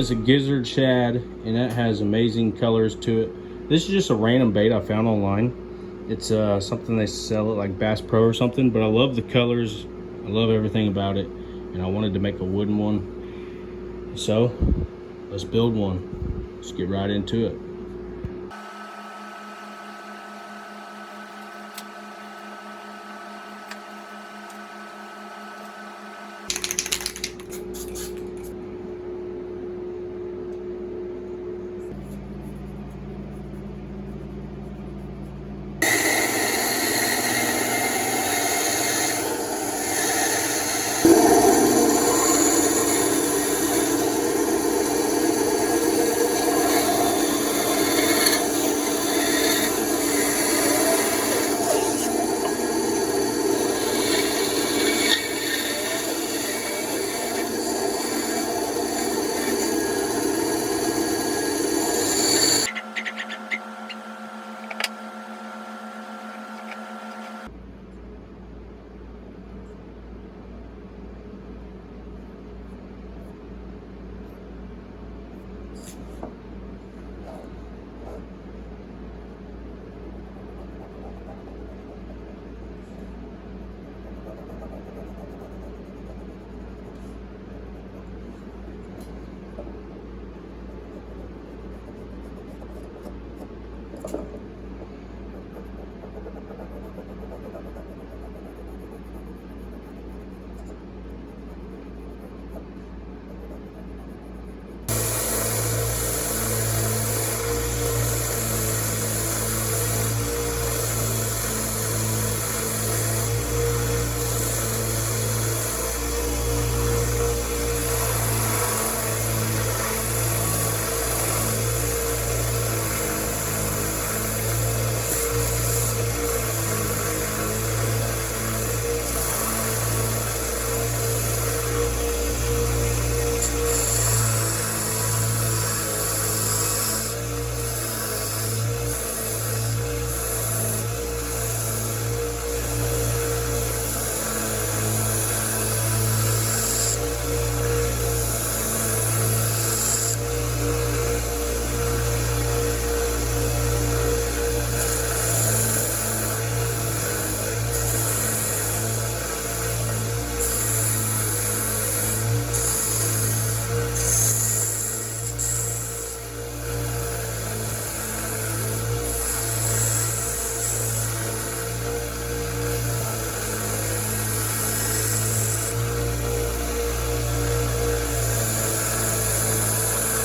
is a Gizzard shad, and that has amazing colors to it. This is just a random bait I found online. It's something they sell at like Bass Pro or something, but I love the colors. I love everything about it, and I wanted to make a wooden one. So let's build one. Let's get right into it.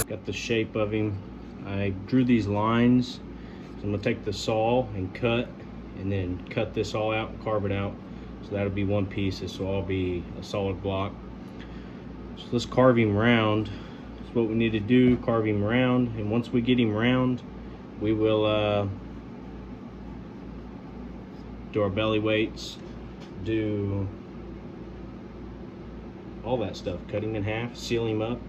Got the shape of him. I drew these lines. So I'm gonna take the saw and cut, and then cut this all out and carve it out. So that'll be one piece. This will all be a solid block. So let's carve him round. That's what we need to do, carve him round. And once we get him round, we will do our belly weights, do all that stuff. Cut him in half, seal him up.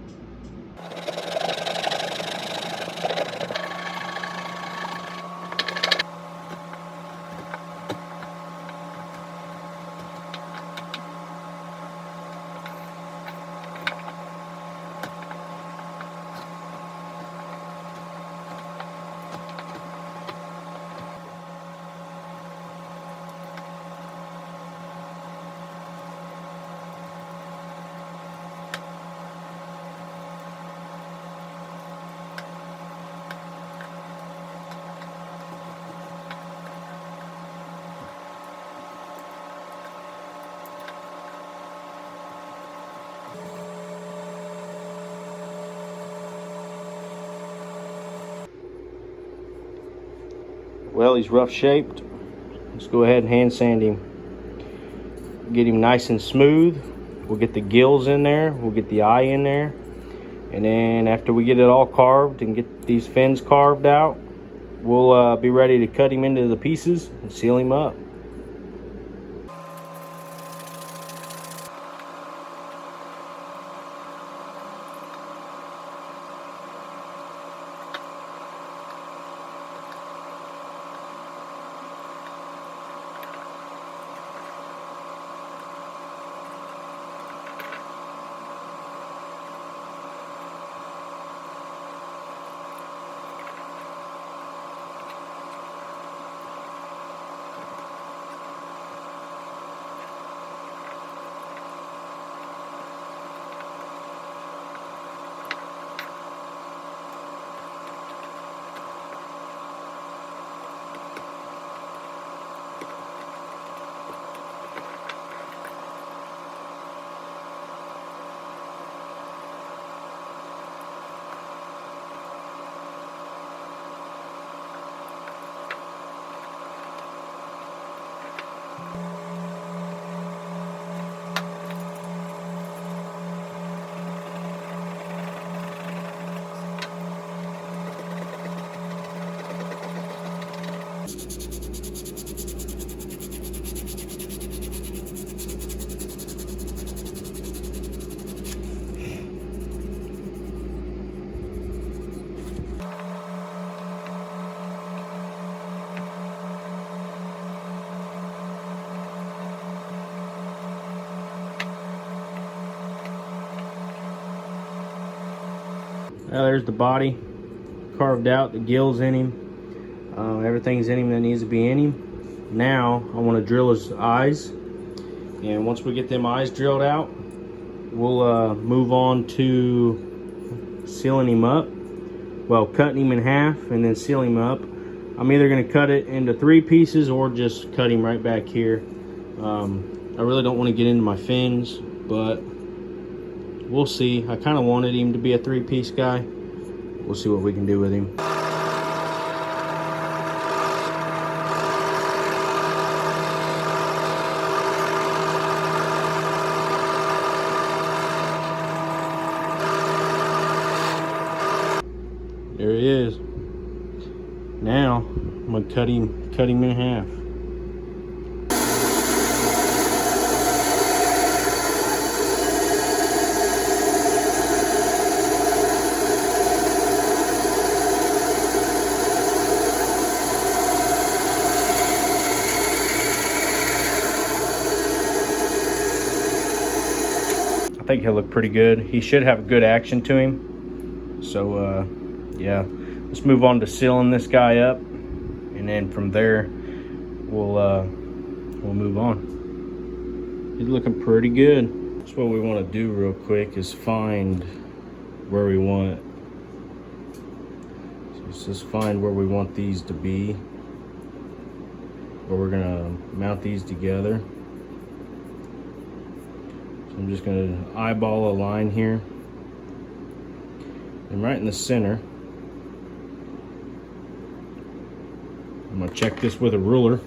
Well, he's rough shaped. Let's go ahead and hand sand him. Get him nice and smooth. We'll get the gills in there. We'll get the eye in there. And then after we get it all carved and get these fins carved out, we'll be ready to cut him into the pieces and seal him up. There's the body carved out, the gills in him. Everything's in him that needs to be in him. Now I want to drill his eyes, and once we get them eyes drilled out, we'll move on to sealing him up. Well, cutting him in half and then sealing him up. I'm either going to cut it into 3 pieces or just cut him right back here. I really don't want to get into my fins, but we'll see. I kind of wanted him to be a 3-piece guy. We'll see what we can do with him. There he is. Now I'm gonna cut him in half. I think he'll look pretty good. He should have a good action to him. So yeah, let's move on to sealing this guy up, and then from there we'll move on. He's looking pretty good. That's what we want to do real quick, is find where we want. So let's just find where we want these to be, where we're gonna mount these together. So I'm just gonna eyeball a line here, and right in the center, I'm gonna check this with a ruler.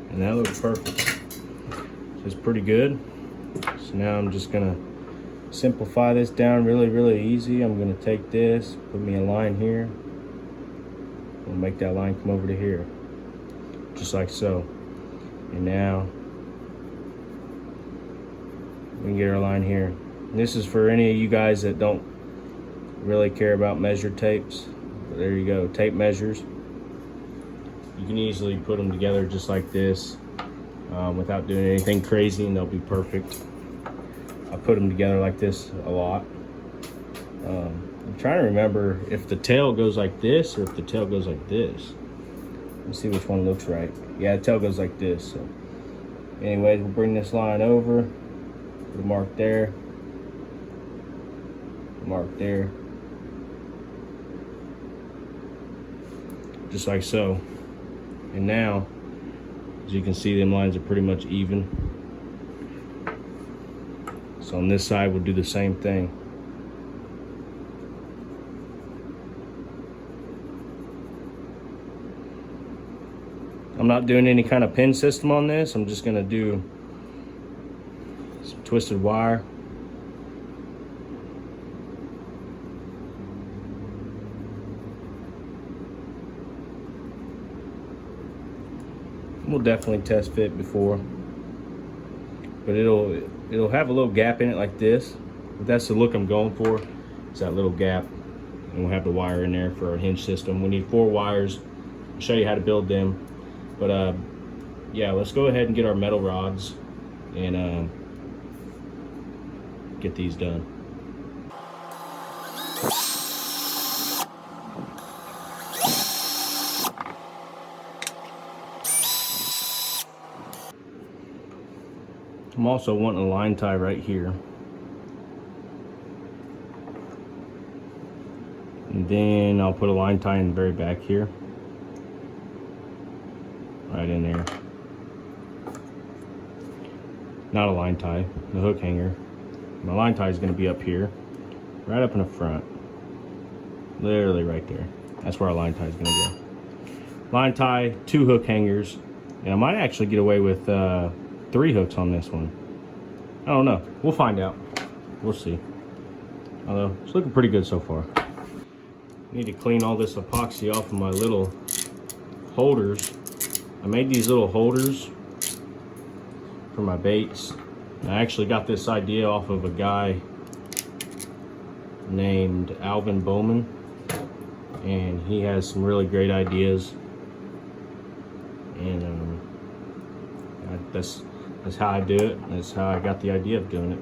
And that looks perfect. So it's pretty good. So now I'm just gonna simplify this down really easy. I'm gonna take this, put me a line here. We'll make that line come over to here, just like so. And now we can get our line here. And this is for any of you guys that don't really care about measure tapes. But there you go, tape measures. You can easily put them together just like this without doing anything crazy, and they'll be perfect. I put them together like this a lot. I'm trying to remember if the tail goes like this or if the tail goes like this. Let's see which one looks right. Yeah, the tail goes like this. So anyways, we'll bring this line over. Put a mark there, mark there, just like so. And now, as you can see, them lines are pretty much even. So on this side, we'll do the same thing. I'm not doing any kind of pin system on this. I'm just gonna do some twisted wire. We'll definitely test fit before, but it'll have a little gap in it like this. But that's the look I'm going for. It's that little gap, and we'll have the wire in there for our hinge system. We need 4 wires. I'll show you how to build them. But yeah, let's go ahead and get our metal rods and get these done. I'm also wanting a line tie right here. And then I'll put a line tie in the very back here. Right in there. Not a line tie, the hook hanger. My line tie is going to be up here, right up in the front. Literally right there. That's where our line tie is going to go. Line tie, 2 hook hangers, and I might actually get away with 3 hooks on this one. I don't know. We'll find out. We'll see. Although, it's looking pretty good so far. I need to clean all this epoxy off of my little holders. I made these little holders for my baits. I actually got this idea off of a guy named Alvin Bowman, and he has some really great ideas. And that's how I do it. That's how I got the idea of doing it.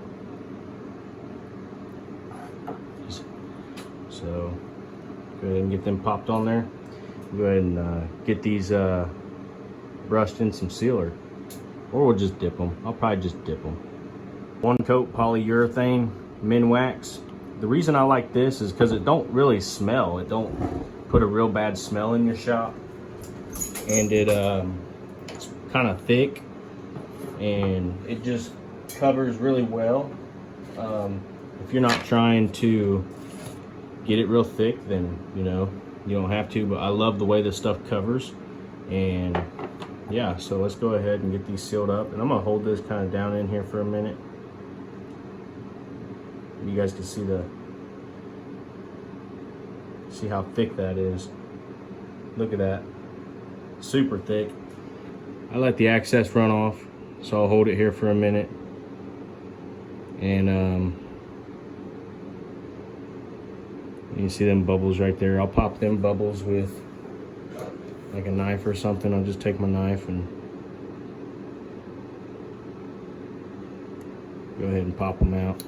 So go ahead and get them popped on there. Go ahead and get these brushed in some sealer, or we'll just dip them. I'll probably just dip them. 1 coat polyurethane Minwax. The reason I like this is because it don't really smell. It don't put a real bad smell in your shop, and it's kind of thick, and it just covers really well. If you're not trying to get it real thick, then you don't have to, but I love the way this stuff covers. And yeah, so let's go ahead and get these sealed up, and I'm gonna hold this kind of down in here for a minute. You guys can see how thick that is. Look at that, super thick. I let the excess run off, so I'll hold it here for a minute. And you see them bubbles right there. I'll pop them bubbles with like a knife or something. I'll just take my knife and go ahead and pop them out.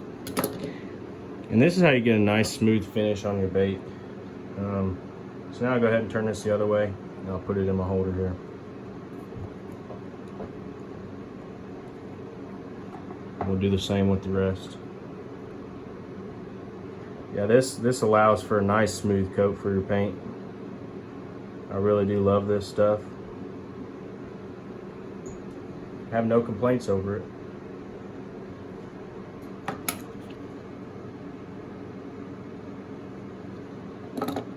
And this is how you get a nice smooth finish on your bait. So now I'll go ahead and turn this the other way, and I'll put it in my holder here. We'll do the same with the rest. Yeah, this allows for a nice smooth coat for your paint. I really do love this stuff. I have no complaints over it.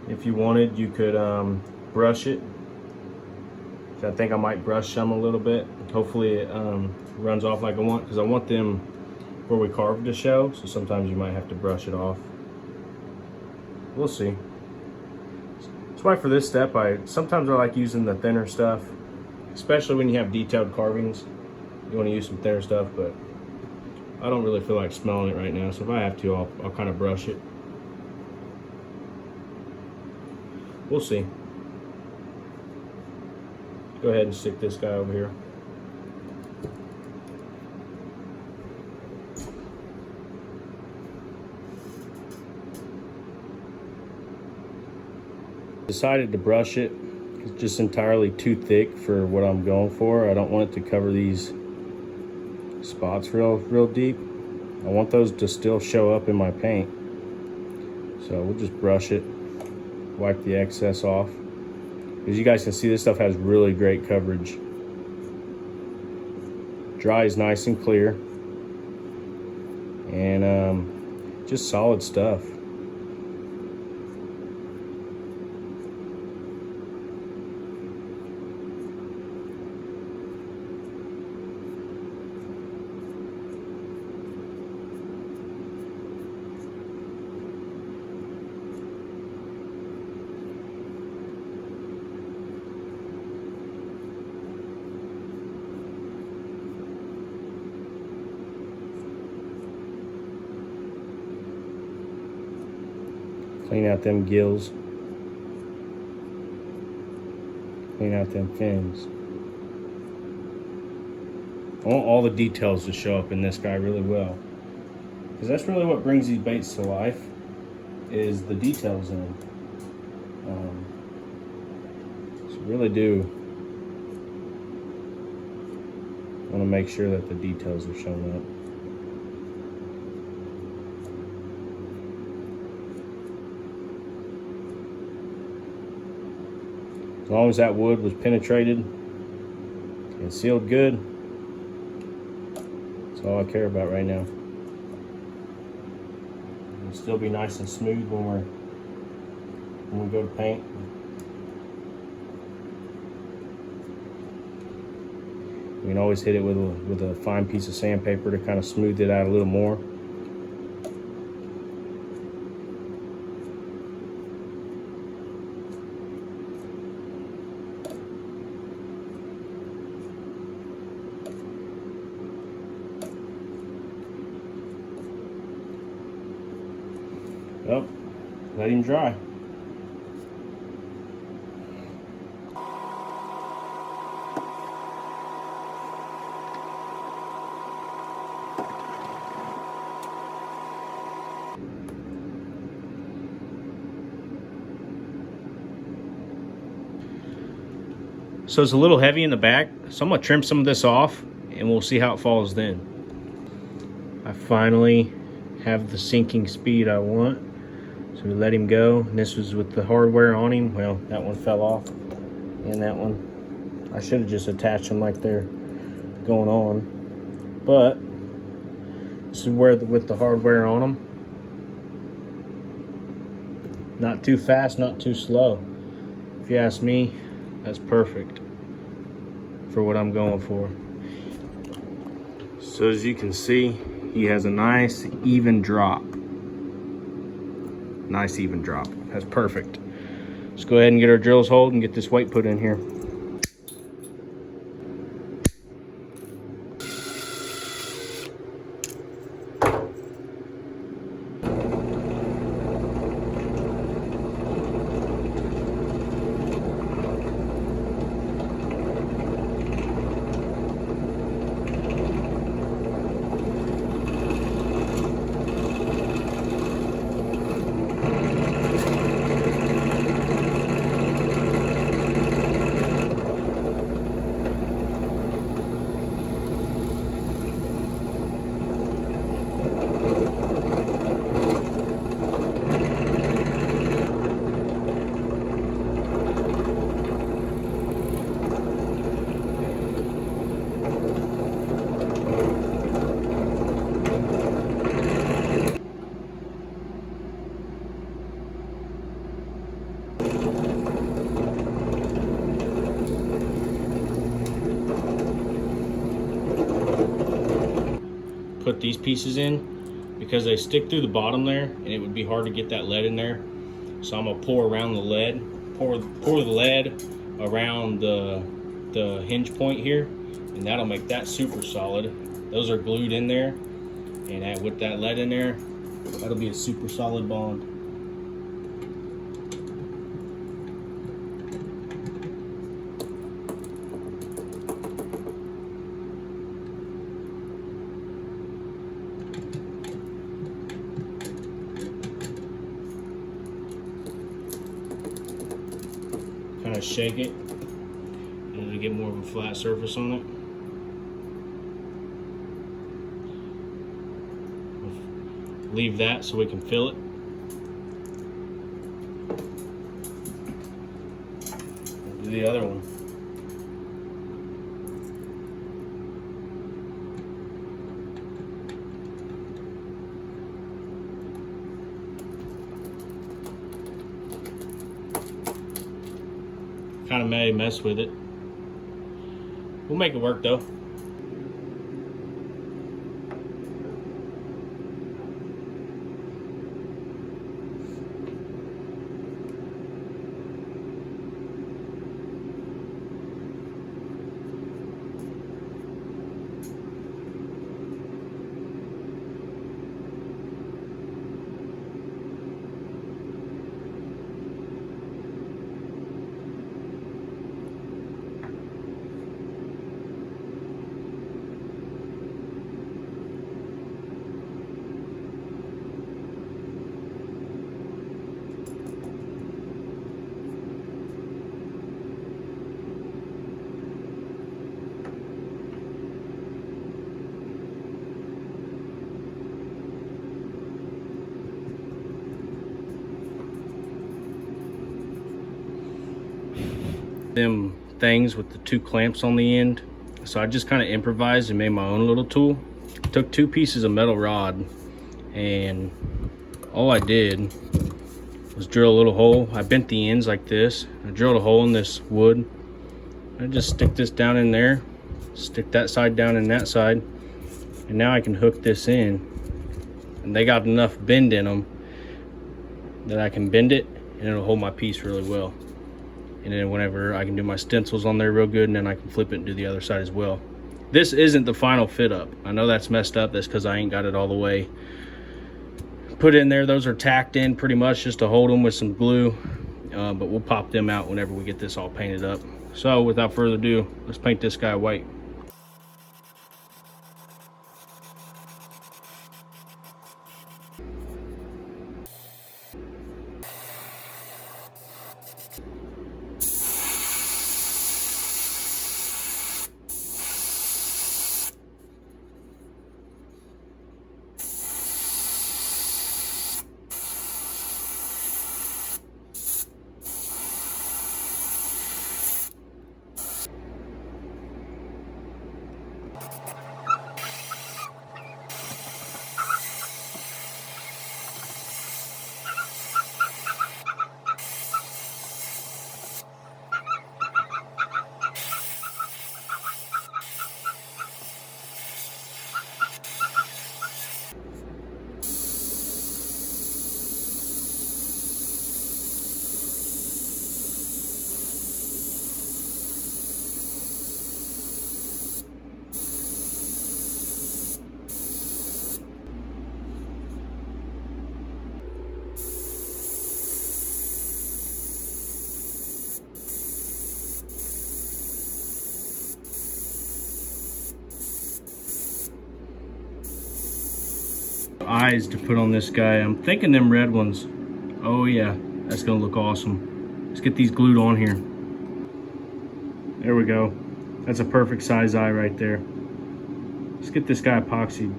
If you wanted, you could brush it. So I think I might brush some a little bit. Hopefully it runs off like I want, because I want them where we carved to show. So sometimes you might have to brush it off. We'll see. That's why for this step, sometimes I like using the thinner stuff, especially when you have detailed carvings. You want to use some thinner stuff, but I don't really feel like smelling it right now. So if I have to, I'll kind of brush it. We'll see. Go ahead and stick this guy over here. Decided to brush it. It's just entirely too thick for what I'm going for. I don't want it to cover these spots real deep. I want those to still show up in my paint. So we'll just brush it, wipe the excess off. As you guys can see, this stuff has really great coverage. Dries nice and clear, and just solid stuff. Clean out them gills. Clean out them fins. I want all the details to show up in this guy really well, because that's really what brings these baits to life, is the details in them. So really do want to make sure that the details are showing up. As long as that wood was penetrated and sealed good, that's all I care about right now. It'll still be nice and smooth when we go to paint. We can always hit it with a fine piece of sandpaper to kind of smooth it out a little more. Well, let him dry. So it's a little heavy in the back, so I'm gonna trim some of this off and we'll see how it falls then. I finally have the sinking speed I want. So we let him go. And this was with the hardware on him. Well, that one fell off. And that one. I should have just attached them like they're going on. But this is where with the hardware on them. Not too fast, not too slow. If you ask me, that's perfect for what I'm going for. So as you can see, he has a nice even drop. Nice even drop. That's perfect. Let's go ahead and get our drills holed and get this weight put in here. Put these pieces in because they stick through the bottom there and it would be hard to get that lead in there. So I'm gonna pour around the lead, pour the lead around the hinge point here, and that'll make that super solid. Those are glued in there, and with that lead in there, that'll be a super solid bond. Kind of shake it and to get more of a flat surface on it. Leave that so we can fill it. Do the other one. Kind of may mess with it. We'll make it work though. Them things with the two clamps on the end, so I just kind of improvised and made my own little tool. Took two pieces of metal rod and all I did was drill a little hole. I bent the ends like this. I drilled a hole in this wood. I just stick this down in there, stick that side down in that side, and now I can hook this in. And they got enough bend in them that I can bend it and it'll hold my piece really well. And then whenever I can do my stencils on there real good, and then I can flip it and do the other side as well. This isn't the final fit up. I know that's messed up. That's because I ain't got it all the way put in there. Those are tacked in pretty much just to hold them with some glue. But we'll pop them out whenever we get this all painted up. So without further ado, let's paint this guy white. Eyes to put on this guy. I'm thinking them red ones. Oh yeah, that's gonna look awesome. Let's get these glued on here. There we go. That's a perfect size eye right there. Let's get this guy epoxied.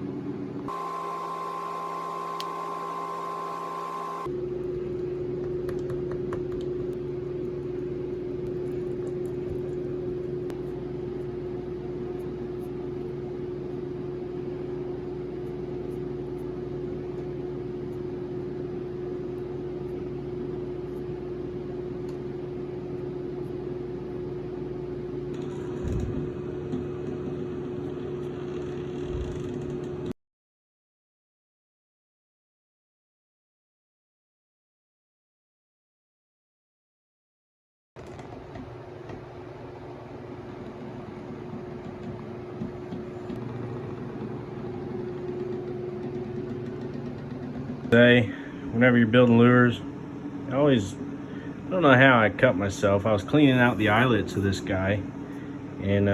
Whenever you're building lures, I don't know how I cut myself. I was cleaning out the eyelets of this guy and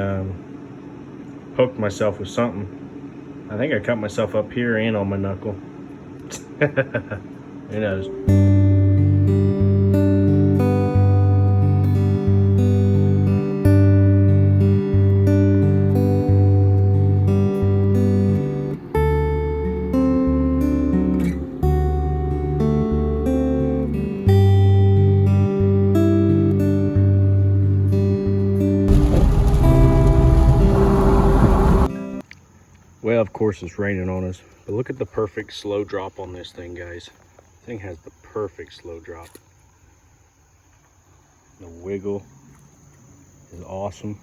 poked myself with something. I think I cut myself up here and on my knuckle. Who knows? Well, of course it's raining on us, but look at the perfect slow drop on this thing, guys. This thing has the perfect slow drop. The wiggle is awesome.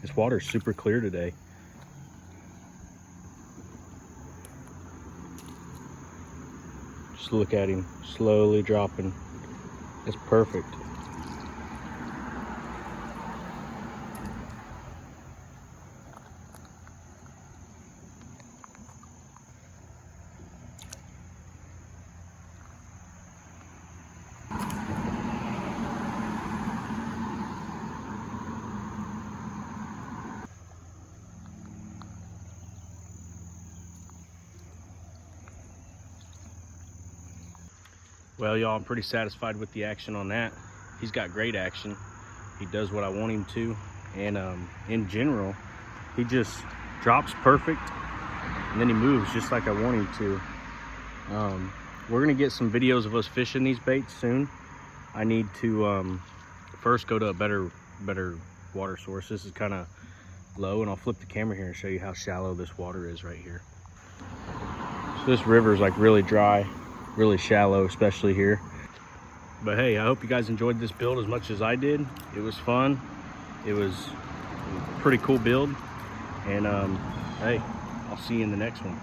This water is super clear today. Just look at him slowly dropping. It's perfect. Well, y'all, I'm pretty satisfied with the action on that. He's got great action. He does what I want him to. And in general, he just drops perfect. And then he moves just like I want him to. We're gonna get some videos of us fishing these baits soon. I need to first go to a better water source. This is kind of low, and I'll flip the camera here and show you how shallow this water is right here. So this river is like really dry. Really shallow, especially here. But hey, I hope you guys enjoyed this build as much as I did. It was fun. It was a pretty cool build. And hey, I'll see you in the next one.